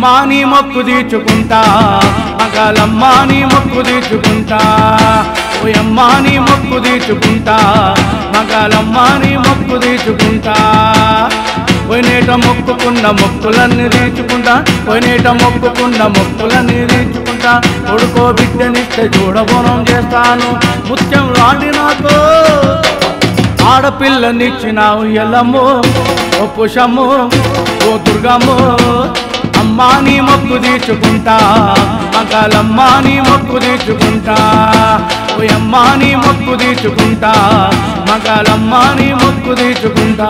అమ్మా నీ మొక్కు తీర్చుకుంటా మగాలమ్మా నీ మొక్కు తీర్చుకుంటా ఓయమ్మా నీ మొక్కు తీర్చుకుంటా మగాలమ్మా నీ మొక్కు తీర్చుకుంటా పోయినేట మొక్కుకున్న మొక్కులన్నీ తీర్చుకుంటా పోయినేట మొక్కుకున్న మొక్కులన్నీ తీర్చుకుంటా కొడుకో బిడ్డనిస్తే చూడబోనం చేస్తాను ముత్యం లాంటి నాకు ఆడపిల్లనిచ్చినావు ఎల్లమ్మో ఓ పుషమ్మో ఓ దుర్గమ్మో అమ్మా నీ మొక్కు తీర్చుకుంటా మగాలమ్మా నీ మొక్కు తీర్చుకుంటా ఓయమ్మా నీ మొక్కు తీర్చుకుంటా మగాలమ్మా నీ మొక్కు తీర్చుకుంటా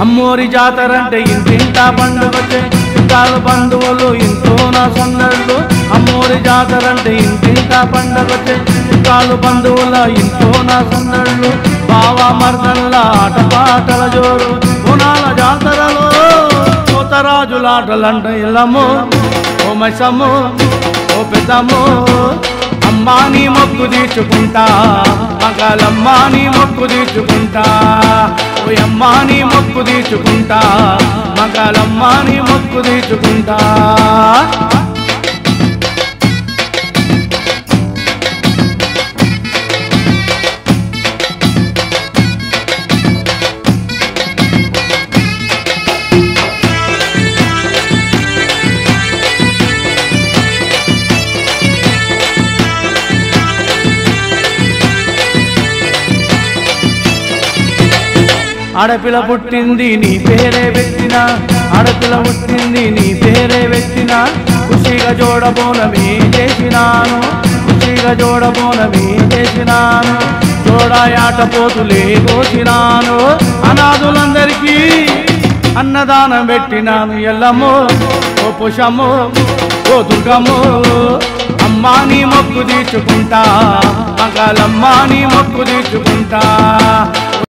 అమ్మోరి జాతరంటే ఇంటింటా పండుగొచ్చే చుట్టాలు బంధువులు ఇంట్లో నా సందళ్ళు అమ్మోరి జాతరంటే ఇంటింటా పండుగొచ్చే చుట్టాలు బంధువుల ఇంట్లో నా సందళ్ళు బావా మర్దళ్ళ ఆటపాటల జోరు గుణాల జాతరలో కొత్తరాజులాటలంట ఇల్లమ్మో ఓ మైసమ్మో ఓ పెద్దమ్మో అమ్మా నీ మొక్కు తీర్చుకుంటా మగాలమ్మా నీ మొక్కు తీర్చుకుంటా ఓయమ్మా నీ మొక్కు తీర్చుకుంటా మగాలమ్మా నీ మొక్కు తీర్చుకుంటా ఆడపిల్ల పుట్టింది నీ పేరే పెట్టినా ఆడపిల్ల పుట్టింది నీ పేరే పెట్టినా ఖుషిగా జోడబోనమే చేసినాను ఖుషిగా జోడబోనమే చేసినాను జోడాయాట పోతులే కోసినాను అనాథులందరికీ అన్నదానం పెట్టినాను ఎల్లమ్మో ఓ పుషమ్మో ఓ దుర్గమ్మో అమ్మా నీ మొక్కు తీర్చుకుంటా మగాలమ్మా నీ మొక్కు తీర్చుకుంటా